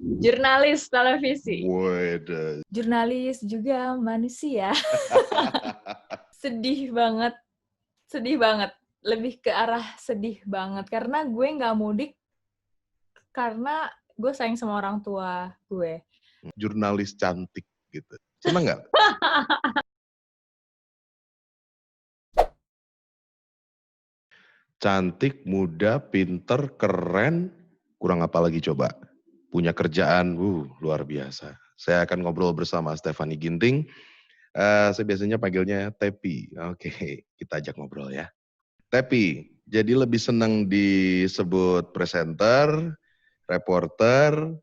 Jurnalis televisi. Waduh. Jurnalis juga manusia. Sedih banget. Sedih banget. Lebih ke arah sedih banget. Karena gue nggak mudik karena gue sayang sama orang tua gue. Jurnalis cantik gitu. Seneng nggak? Cantik, muda, pinter, keren, kurang apa lagi coba? Punya kerjaan, luar biasa. Saya akan ngobrol bersama Stephanie Ginting. Saya biasanya panggilnya Tepi. Oke, kita ajak ngobrol ya. Tepi, jadi lebih senang disebut presenter, reporter,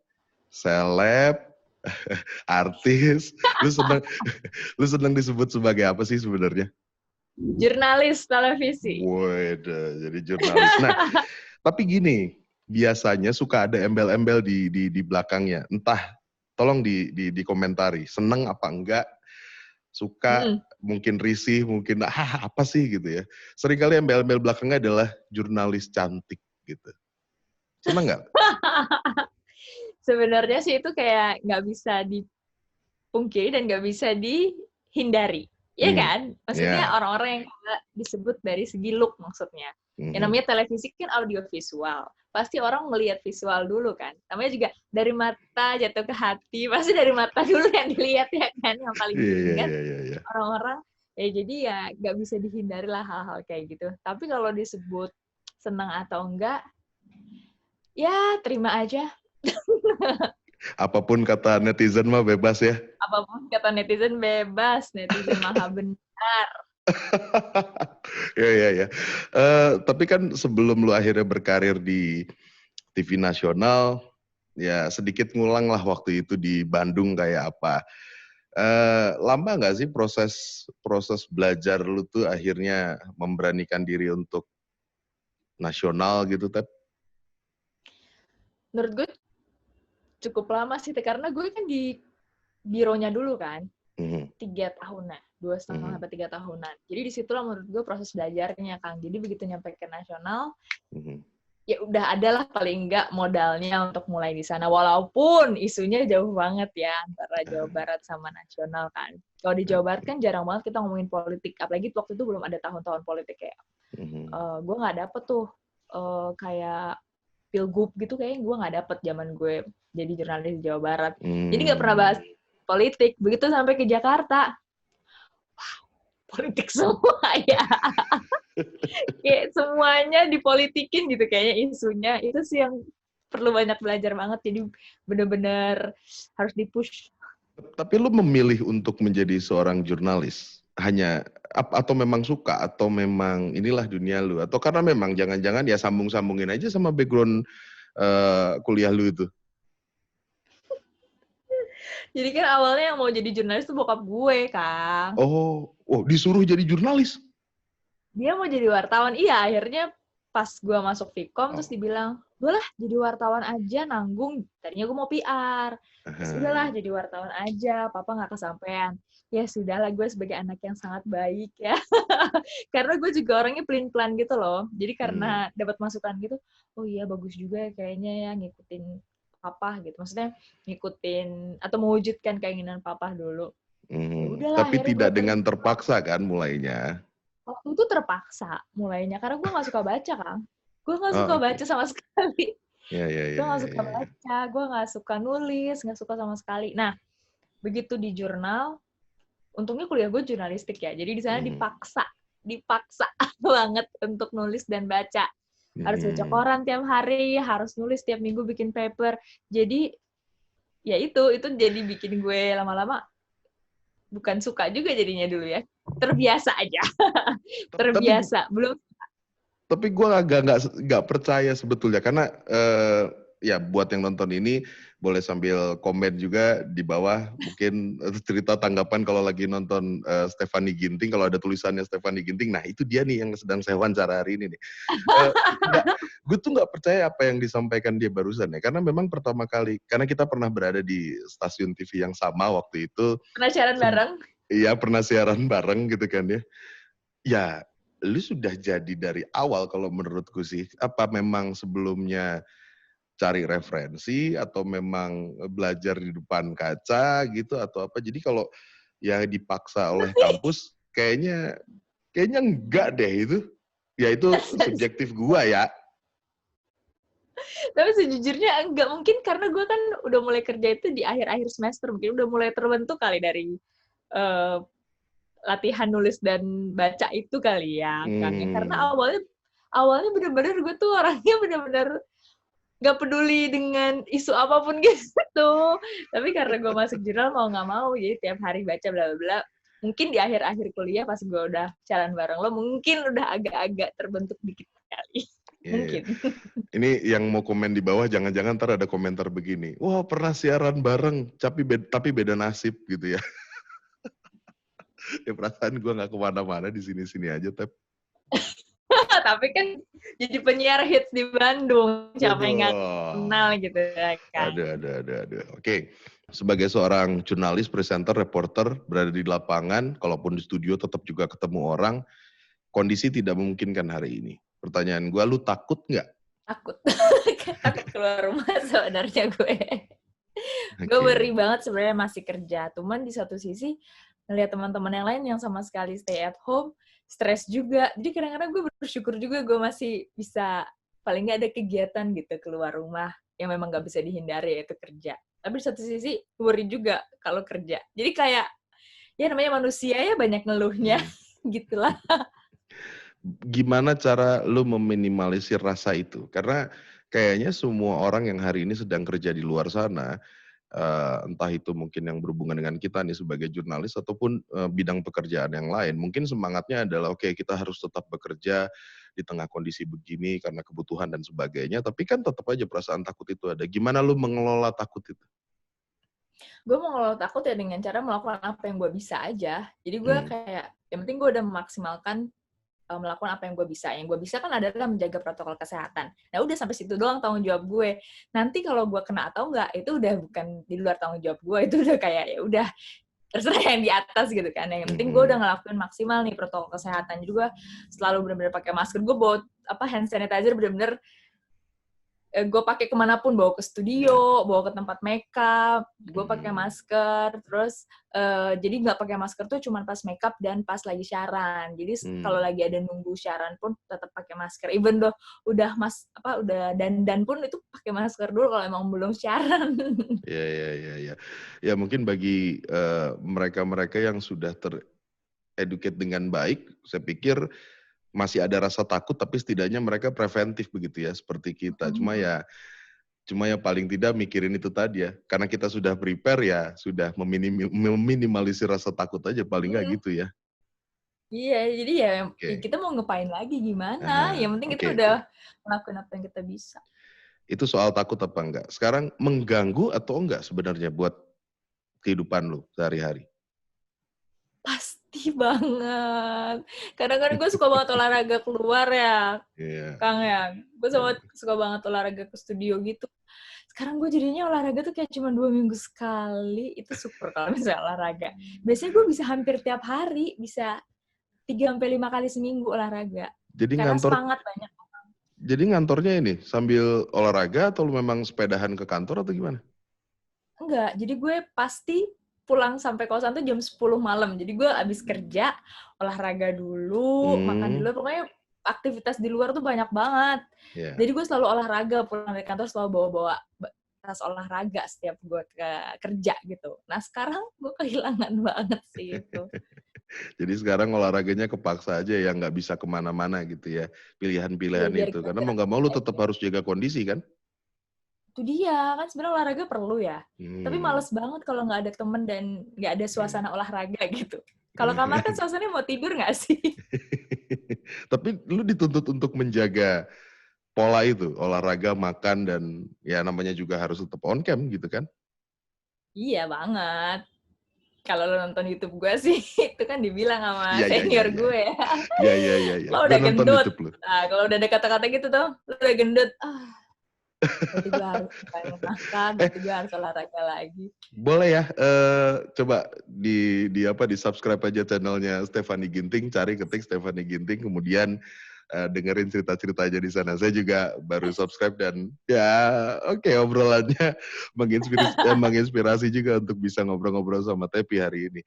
seleb, artis. Lu senang disebut sebagai apa sih sebenarnya? Jurnalis televisi. Waduh, jadi jurnalis. Nah, tapi gini, biasanya suka ada embel-embel di belakangnya. Entah, tolong dikomentari. Seneng apa enggak? Suka, mungkin risih, mungkin apa sih gitu ya. Seringkali embel-embel belakangnya adalah jurnalis cantik gitu. Seneng nggak? Sebenarnya sih itu kayak nggak bisa dipungkiri dan nggak bisa dihindari. Ya kan? Maksudnya Ya. orang-orang yang disebut dari segi look maksudnya. Yang namanya televisi kan audiovisual. Pasti orang melihat visual dulu kan. Namanya juga dari mata jatuh ke hati. Pasti dari mata dulu yang dilihat ya kan. Yang paling diingat Iya. orang-orang. Ya jadi ya nggak bisa dihindari lah hal-hal kayak gitu. Tapi kalau disebut senang atau enggak, ya terima aja. Apapun kata netizen mah bebas ya. Apapun kata netizen bebas, netizen maha benar. Ya. Tapi kan sebelum lu akhirnya berkarir di TV nasional, ya sedikit ngulang lah waktu itu di Bandung kayak apa. Lama nggak sih proses belajar lu tuh akhirnya memberanikan diri untuk nasional gitu, Tep? Menurut gue cukup lama sih, karena gue kan di bironya dulu kan, 3 tahunan, 2,5 sampai 3 tahunan. Jadi disitulah menurut gue proses belajarnya, Kang. Jadi begitu nyampe ke nasional, ya udah adalah paling enggak modalnya untuk mulai di sana. Walaupun isunya jauh banget ya antara Jawa Barat sama nasional kan. Kalau di Jawa Barat kan jarang banget kita ngomongin politik. Apalagi waktu itu belum ada tahun-tahun politik kayak. Gue nggak dapet tuh kayak pilgub gitu, kayaknya gue nggak dapet zaman gue jadi jurnalis di Jawa Barat. Jadi nggak pernah bahas politik. Begitu sampai ke Jakarta, wow, politik semua ya. Kayak semuanya dipolitikin gitu kayaknya isunya. Itu sih yang perlu banyak belajar banget. Jadi bener-bener harus di-push. Tapi lu memilih untuk menjadi seorang jurnalis hanya atau memang suka atau memang inilah dunia lu atau karena memang jangan-jangan ya sambung-sambungin aja sama background kuliah lu itu. Jadi kan awalnya yang mau jadi jurnalis tuh bokap gue, Kang. Oh, disuruh jadi jurnalis? Dia mau jadi wartawan. Iya, akhirnya pas gue masuk Vkom, terus dibilang, udahlah jadi wartawan aja, nanggung. Tadinya gue mau PR. Terus udahlah jadi wartawan aja, papa nggak kesampean. Ya sudahlah, gue sebagai anak yang sangat baik ya. Karena gue juga orangnya pelin-pelan gitu loh. Jadi karena dapat masukan gitu, oh iya bagus juga kayaknya ya ngikutin papa gitu. Maksudnya ngikutin atau mewujudkan keinginan papa dulu. Ya udahlah, Tapi akhirnya gue tidak dengan terpaksa kan mulainya? waktu itu terpaksa mulainya karena gue nggak suka baca, Kang. Gue nggak suka Oh, baca sama sekali. ya. Gue nggak suka baca, gue nggak suka nulis, nggak suka sama sekali. Nah, begitu di jurnal, untungnya kuliah gue jurnalistik ya, jadi di sana dipaksa banget untuk nulis dan baca. Harus baca koran tiap hari, harus nulis tiap minggu bikin paper. Jadi ya itu jadi bikin gue lama-lama bukan suka juga jadinya dulu ya. Terbiasa aja. Terbiasa. Belum. Tapi gue nggak percaya sebetulnya karena ya buat yang nonton ini boleh sambil komen juga di bawah mungkin cerita tanggapan kalau lagi nonton Stephanie Ginting, kalau ada tulisannya Stephanie Ginting, nah itu dia nih yang sedang saya wawancara hari ini nih. Gue tuh nggak percaya apa yang disampaikan dia barusan ya, karena memang pertama kali, karena kita pernah berada di stasiun TV yang sama waktu itu. Pernah siaran bareng? Iya, pernah siaran bareng gitu kan ya. Ya, lu sudah jadi dari awal kalau menurutku sih. Apa memang sebelumnya cari referensi atau memang belajar di depan kaca gitu atau apa? Jadi kalau ya dipaksa oleh kampus kayaknya enggak deh itu. Ya itu subjektif gua ya. Tapi sejujurnya enggak, mungkin karena gue kan udah mulai kerja itu di akhir-akhir semester, mungkin udah mulai terbentuk kali dari latihan nulis dan baca itu kali ya, Kang. Karena awalnya bener-bener gue tuh orangnya bener-bener gak peduli dengan isu apapun gitu. Tapi karena gue masuk jurnal mau nggak mau, jadi tiap hari baca bla bla bla. Mungkin di akhir-akhir kuliah pas gue udah jalan bareng lo, mungkin udah agak-agak terbentuk dikit kali. Mungkin. Ini yang mau komen di bawah jangan-jangan ntar ada komentar begini. Wah, pernah siaran bareng tapi beda nasib gitu ya. Ya perasaan gue gak kemana-mana di sini-sini aja, Tep. Tapi kan jadi penyiar hits di Bandung. Siapa yang gak kenal gitu ya kan. Ada. Oke. Sebagai seorang jurnalis, presenter, reporter, berada di lapangan, kalaupun di studio tetap juga ketemu orang, kondisi tidak memungkinkan hari ini. Pertanyaan gue, lu takut nggak? Takut. Takut keluar rumah sebenarnya gue. Gue worry banget sebenarnya masih kerja. Cuman di satu sisi, ngeliat teman-teman yang lain yang sama sekali stay at home, stres juga. Jadi kadang-kadang gue bersyukur juga gue masih bisa, paling nggak ada kegiatan gitu keluar rumah yang memang nggak bisa dihindari, yaitu kerja. Tapi di satu sisi worry juga kalau kerja. Jadi kayak, ya namanya manusia ya banyak ngeluhnya, gitulah. Gimana cara lu meminimalisir rasa itu? Karena kayaknya semua orang yang hari ini sedang kerja di luar sana, entah itu mungkin yang berhubungan dengan kita nih sebagai jurnalis ataupun bidang pekerjaan yang lain, mungkin semangatnya adalah oke, kita harus tetap bekerja di tengah kondisi begini karena kebutuhan dan sebagainya, tapi kan tetap aja perasaan takut itu ada. Gimana lu mengelola takut itu? Gue mengelola takut ya dengan cara melakukan apa yang gue bisa aja. Jadi gue kayak, yang penting gue udah memaksimalkan melakukan apa yang gue bisa. Yang gue bisa kan adalah menjaga protokol kesehatan. Nah udah sampai situ doang tanggung jawab gue. Nanti kalau gue kena atau enggak, itu udah bukan di luar tanggung jawab gue. Itu udah kayak ya udah terserah yang di atas gitu kan. Yang penting gue udah ngelakuin maksimal nih protokol kesehatan. Jadi gue selalu benar-benar pakai masker. Gue bawa hand sanitizer benar-benar gue pakai kemanapun, bawa ke studio, bawa ke tempat makeup, gue pakai masker, terus jadi nggak pakai masker tuh cuma pas makeup dan pas lagi siaran. Jadi kalau lagi ada nunggu siaran pun tetap pakai masker. Even though udah dandan pun itu pakai masker dulu kalau emang belum siaran. Ya. Ya mungkin bagi mereka-mereka yang sudah tereducate dengan baik, saya pikir masih ada rasa takut, tapi setidaknya mereka preventif begitu ya, seperti kita. Cuma ya paling tidak mikirin itu tadi ya, karena kita sudah prepare ya, sudah meminimalisir rasa takut aja, paling nggak gitu ya. Iya, jadi ya kita mau ngapain lagi gimana, yang penting kita udah ngelakuin apa yang kita bisa. Itu soal takut apa enggak? Sekarang mengganggu atau enggak sebenarnya buat kehidupan lu sehari-hari? Pasti banget. Kadang-kadang gue suka banget olahraga keluar ya, Kang ya. Gue suka banget olahraga ke studio gitu. Sekarang gue jadinya olahraga tuh kayak cuma 2 minggu sekali. Itu super kalau misalnya olahraga. Biasanya gue bisa hampir tiap hari, bisa 3-5 kali seminggu olahraga. Jadi karena semangat banyak. Jadi ngantornya ini sambil olahraga atau lu memang sepedahan ke kantor atau gimana? Enggak, jadi gue pasti pulang sampai kosan tuh jam 10 malam. Jadi gue abis kerja, olahraga dulu, makan dulu, pokoknya aktivitas di luar tuh banyak banget. Jadi gue selalu olahraga, pulang dari kantor selalu bawa-bawa tas olahraga setiap gue ke kerja gitu. Nah sekarang gue kehilangan banget sih itu. Jadi sekarang olahraganya kepaksa aja ya, nggak bisa kemana-mana gitu ya, pilihan-pilihan itu. Karena mau nggak mau lu tetap harus jaga kondisi kan? Itu dia, kan sebenarnya olahraga perlu ya. Tapi males banget kalau nggak ada temen dan nggak ada suasana olahraga gitu. Kalau kamar kan suasananya mau tidur nggak sih? Tapi lu dituntut untuk menjaga pola itu, olahraga, makan, dan ya namanya juga harus tetap on cam gitu kan? Iya banget. Kalau lo nonton YouTube gue sih, itu kan dibilang sama Iya. senior gue ya. Iya. Lo udah gendut. Nah, kalau udah ada kata-kata gitu tuh, lo udah gendut. Berarti gue harus makan, berarti gue harus olahraga lagi. Boleh ya, coba di subscribe aja channelnya Stephanie Ginting, cari ketik Stephanie Ginting, kemudian dengerin cerita-ceritanya di sana. Saya juga baru subscribe dan ya oke, obrolannya menginspirasi juga untuk bisa ngobrol-ngobrol sama Tepi hari ini.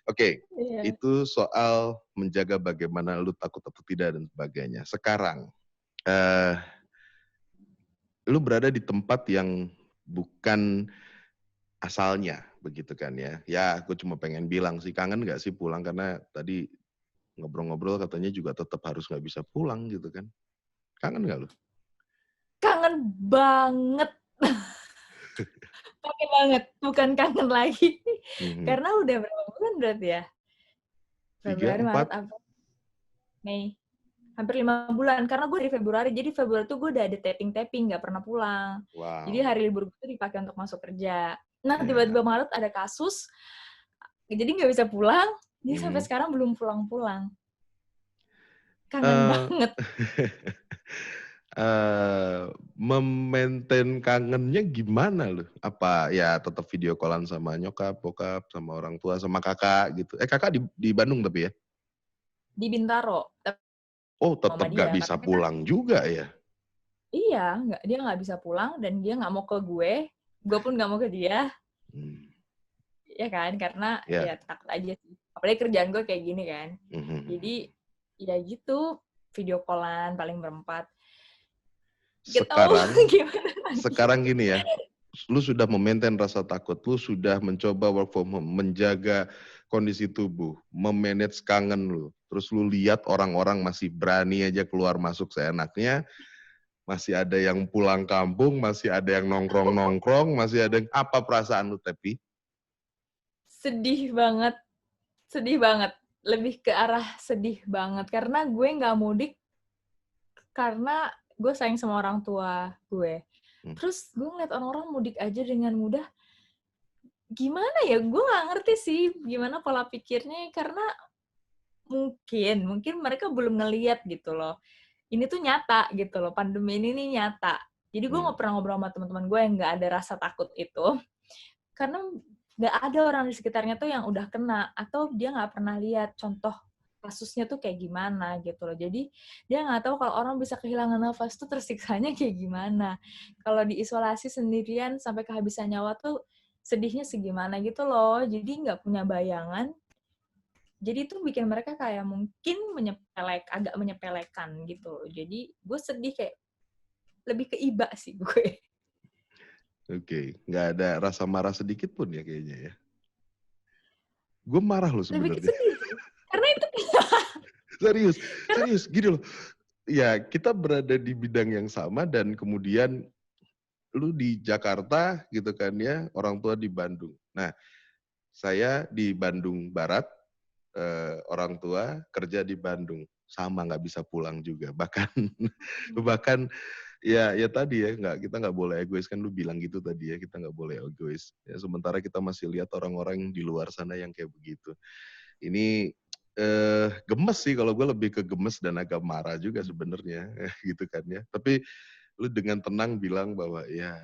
Oke, itu soal menjaga bagaimana lu takut atau tidak dan sebagainya. Sekarang, lu berada di tempat yang bukan asalnya, begitu kan ya. Ya, aku cuma pengen bilang sih, kangen nggak sih pulang? Karena tadi ngobrol-ngobrol katanya juga tetap harus nggak bisa pulang gitu kan. Kangen nggak lu? Kangen banget. Kangen banget, bukan kangen lagi. Karena udah berapa bulan berarti ya? 3, Februari, 4. Maret, April, Mei. Hampir 5 bulan. Karena gue dari Februari. Jadi Februari tuh gue udah ada tapping-tapping, nggak pernah pulang. Wow. Jadi hari libur gue tuh dipakai untuk masuk kerja. Nah, tiba-tiba Maret ada kasus. Jadi nggak bisa pulang. Jadi sampai sekarang belum pulang-pulang. Kangen banget. Memaintain kangennya gimana lu? Apa ya tetap video callan sama nyokap, bokap, sama orang tua, sama kakak gitu? Kakak di Bandung tapi ya? Di Bintaro. Oh, tetap nggak bisa pulang juga ya? Iya, dia nggak bisa pulang dan dia nggak mau ke gue pun nggak mau ke dia. Ya kan, karena ya takut aja sih. Apalagi kerjaan gue kayak gini kan. Jadi ya gitu, video callan paling berempat. Sekarang gini ya, lu sudah memaintain rasa takut, lu sudah mencoba work from home, menjaga kondisi tubuh, memanage kangen lu, terus lu lihat orang-orang masih berani aja keluar masuk seenaknya, masih ada yang pulang kampung, masih ada yang nongkrong-nongkrong, masih ada yang apa perasaan lu, Tepi? Sedih banget, lebih ke arah sedih banget, karena gue nggak mudik karena gue sayang sama orang tua gue. Terus gue ngeliat orang-orang mudik aja dengan mudah, gimana ya, gue nggak ngerti sih gimana pola pikirnya, karena mungkin mereka belum ngeliat gitu loh. Ini tuh nyata gitu loh, pandemi ini nih nyata. Jadi gue nggak pernah ngobrol sama teman-teman gue yang nggak ada rasa takut itu, karena nggak ada orang di sekitarnya tuh yang udah kena, atau dia nggak pernah lihat contoh kasusnya tuh kayak gimana gitu loh. Jadi dia nggak tahu kalau orang bisa kehilangan nafas tuh tersiksanya kayak gimana. Kalau diisolasi sendirian sampai kehabisan nyawa tuh sedihnya segimana gitu loh. Jadi nggak punya bayangan. Jadi itu bikin mereka kayak mungkin agak menyepelekan gitu loh. Jadi gue sedih, kayak lebih ke iba sih gue. Oke, nggak ada rasa marah sedikit pun ya kayaknya ya. Gue marah loh sebenarnya. Lebih sedih sih. Karena itu serius gini loh. Ya, kita berada di bidang yang sama dan kemudian lu di Jakarta gitu kan ya, orang tua di Bandung. Nah, saya di Bandung Barat, orang tua kerja di Bandung, sama nggak bisa pulang juga. Bahkan ya tadi ya, kita nggak boleh egois, kan lu bilang gitu tadi ya, kita nggak boleh egois. Ya, sementara kita masih lihat orang-orang di luar sana yang kayak begitu. Ini gemes sih, kalau gue lebih ke gemes dan agak marah juga sebenarnya gitu kan ya. Tapi lu dengan tenang bilang bahwa ya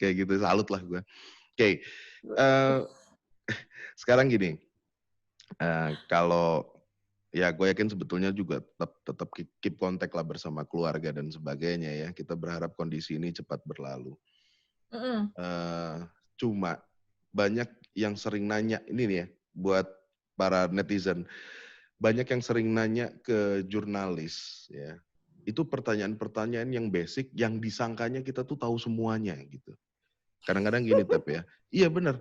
kayak gitu, salut lah gue. Oke, sekarang gini, kalau ya gue yakin sebetulnya juga tetap keep kontak lah bersama keluarga dan sebagainya ya. Kita berharap kondisi ini cepat berlalu. Cuma banyak yang sering nanya, ini nih ya, buat para netizen, banyak yang sering nanya ke jurnalis ya. Itu pertanyaan-pertanyaan yang basic, yang disangkanya kita tuh tahu semuanya gitu. Kadang-kadang gini tapi ya, iya benar.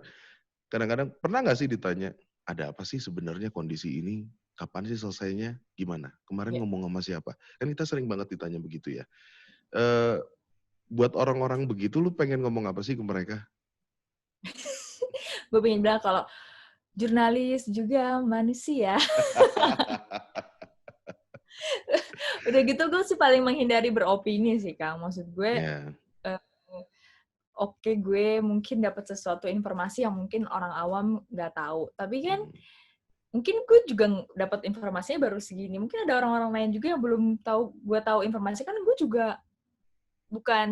Kadang-kadang pernah nggak sih ditanya, ada apa sih sebenarnya kondisi ini? Kapan sih selesainya? Gimana? Kemarin ngomong sama siapa? Kan kita sering banget ditanya begitu ya. Buat orang-orang begitu, lu pengen ngomong apa sih ke mereka? Gue pengen bilang kalau jurnalis juga manusia. Udah gitu gue sih paling menghindari beropini sih, Kang. Maksud gue, oke, gue mungkin dapat sesuatu informasi yang mungkin orang awam nggak tahu. Tapi kan mungkin gue juga dapat informasinya baru segini. Mungkin ada orang-orang lain juga yang belum tahu, gue tahu informasi. Kan gue juga bukan,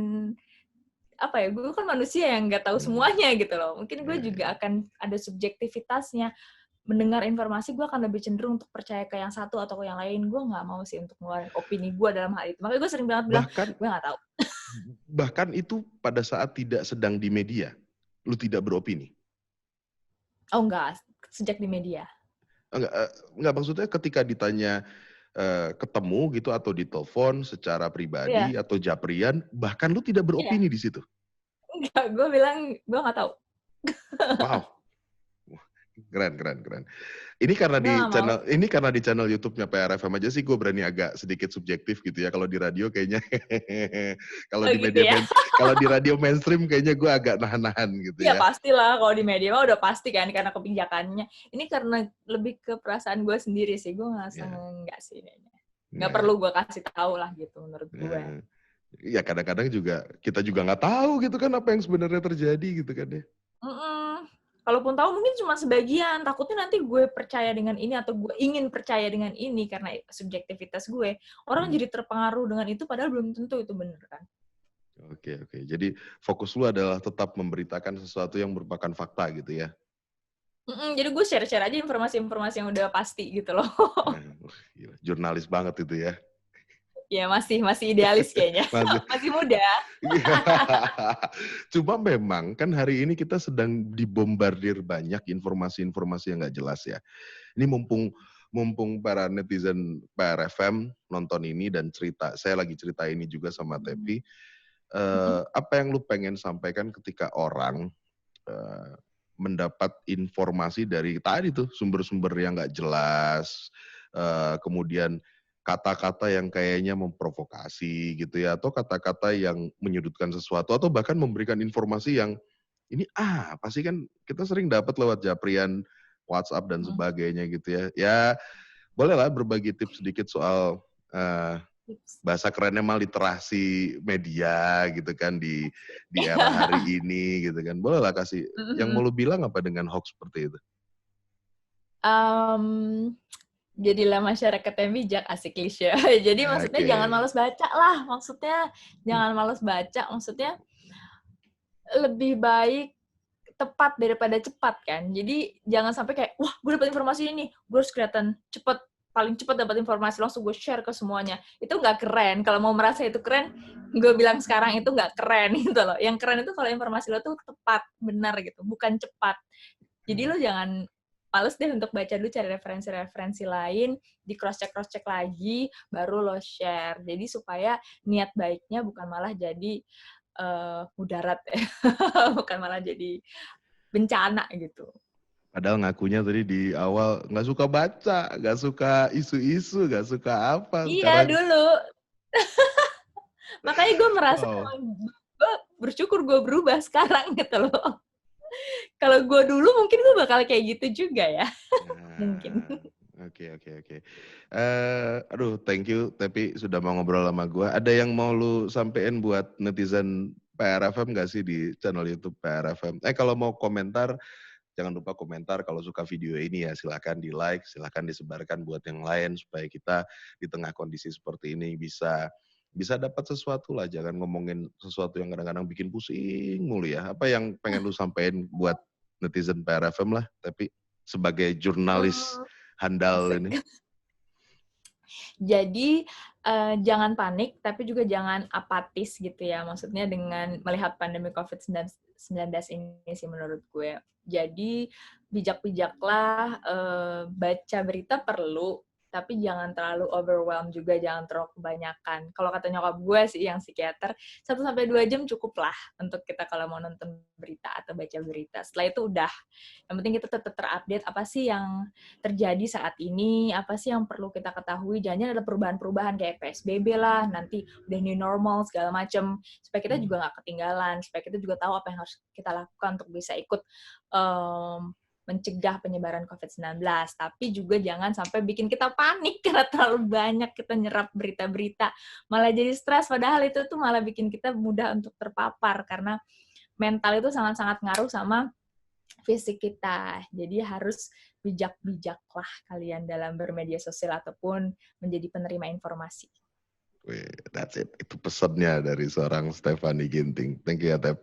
apa ya, gue kan manusia yang nggak tahu semuanya gitu loh. Mungkin gue juga akan ada subjektivitasnya. mendengar informasi, gue akan lebih cenderung untuk percaya ke yang satu atau ke yang lain. Gue nggak mau sih untuk ngeluarin opini gue dalam hal itu. Makanya gue sering banget bilang, gue nggak tahu. Bahkan itu pada saat tidak sedang di media, lu tidak beropini? Oh enggak, sejak di media. Enggak, maksudnya ketika ditanya ketemu gitu atau ditelepon secara pribadi atau japrian, bahkan lu tidak beropini di situ? Enggak, gue bilang gue nggak tahu. Wow. Keren. Ini karena di channel YouTube-nya PRFM aja sih gue berani agak sedikit subjektif gitu ya. Kalau di radio kayaknya kalau di gitu media ya? kalau di radio mainstream kayaknya gue agak nahan-nahan gitu ya. Ya pastilah, kalau di media mah udah pasti kan karena kebijakannya. Ini karena lebih ke perasaan gue sendiri sih. Gue ngerasa enggak sih kayaknya. Nggak perlu gue kasih tahu lah gitu menurut gue. Ya kadang-kadang juga kita juga nggak tahu gitu kan apa yang sebenarnya terjadi gitu kan ya. Kalaupun tahu mungkin cuma sebagian. Takutnya nanti gue percaya dengan ini atau gue ingin percaya dengan ini karena subjektivitas gue. Orang jadi terpengaruh dengan itu padahal belum tentu itu benar kan. Oke. Jadi fokus lu adalah tetap memberitakan sesuatu yang merupakan fakta gitu ya. Jadi gue share-share aja informasi-informasi yang udah pasti gitu loh. Gila, jurnalis banget itu ya. Ya masih idealis kayaknya. Masih muda. Cuma memang kan hari ini kita sedang dibombardir banyak informasi-informasi yang nggak jelas ya. Ini mumpung para netizen PRFM nonton ini dan saya lagi cerita ini juga sama Tepi. Apa yang lu pengen sampaikan ketika orang mendapat informasi dari tadi tuh sumber-sumber yang nggak jelas, kemudian kata-kata yang kayaknya memprovokasi gitu ya, atau kata-kata yang menyudutkan sesuatu, atau bahkan memberikan informasi yang ini apa sih, kan kita sering dapat lewat japrian WhatsApp dan sebagainya gitu ya. Ya bolehlah berbagi tips sedikit soal bahasa kerennya mah literasi media gitu kan di era hari ini gitu kan. Bolehlah kasih yang mau lu bilang apa dengan hoax seperti itu? Jadilah masyarakat yang bijak, asik klise. Jadi maksudnya jangan malas baca lah. Jangan malas baca. Maksudnya lebih baik tepat daripada cepat kan. Jadi jangan sampai kayak, wah gue dapat informasi ini, gue harus kelihatan cepat, paling cepat dapat informasi, langsung gue share ke semuanya. Itu nggak keren. Kalau mau merasa itu keren, gue bilang sekarang itu nggak keren gitu loh. Yang keren itu kalau informasi lo tuh tepat, benar gitu, bukan cepat. Jadi lo jangan males deh untuk baca dulu, cari referensi-referensi lain, di cross-check lagi, baru lo share. Jadi supaya niat baiknya bukan malah jadi mudarat ya. Bukan malah jadi bencana gitu. Padahal ngakunya tadi di awal nggak suka baca, nggak suka isu-isu, nggak suka apa. Iya, dulu. Makanya gue merasa gue bersyukur gue berubah sekarang gitu loh. Kalau gue dulu mungkin gue bakal kayak gitu juga ya. Mungkin. Oke. Aduh, thank you tapi sudah mau ngobrol sama gue. Ada yang mau lu sampein buat netizen PRFM nggak sih di channel YouTube PRFM? Kalau mau komentar, jangan lupa komentar. Kalau suka video ini ya silahkan di like, silahkan disebarkan buat yang lain supaya kita di tengah kondisi seperti ini bisa dapat sesuatu lah. Jangan ngomongin sesuatu yang kadang-kadang bikin pusing mulu ya. Apa yang pengen lu sampein buat netizen PRFM lah, tapi sebagai jurnalis handal ini? Jadi jangan panik, tapi juga jangan apatis gitu ya. Maksudnya dengan melihat pandemi COVID-19 ini sih menurut gue. Jadi bijak-bijaklah, baca berita perlu, tapi jangan terlalu overwhelmed juga, jangan terlalu kebanyakan. Kalau kata nyokap gue sih yang psikiater, 1-2 jam cukup lah untuk kita kalau mau nonton berita atau baca berita. Setelah itu udah. Yang penting kita tetap terupdate apa sih yang terjadi saat ini, apa sih yang perlu kita ketahui. Jangan ada perubahan-perubahan kayak PSBB lah, nanti udah new normal, segala macam. Supaya kita juga nggak ketinggalan, supaya kita juga tahu apa yang harus kita lakukan untuk bisa ikut mencegah penyebaran COVID-19, tapi juga jangan sampai bikin kita panik karena terlalu banyak kita nyerap berita-berita, malah jadi stres, padahal itu tuh malah bikin kita mudah untuk terpapar, karena mental itu sangat-sangat ngaruh sama fisik kita. Jadi harus bijak-bijaklah kalian dalam bermedia sosial ataupun menjadi penerima informasi. That's it. Itu pesannya dari seorang Stephanie Ginting. Thank you ya, Tep.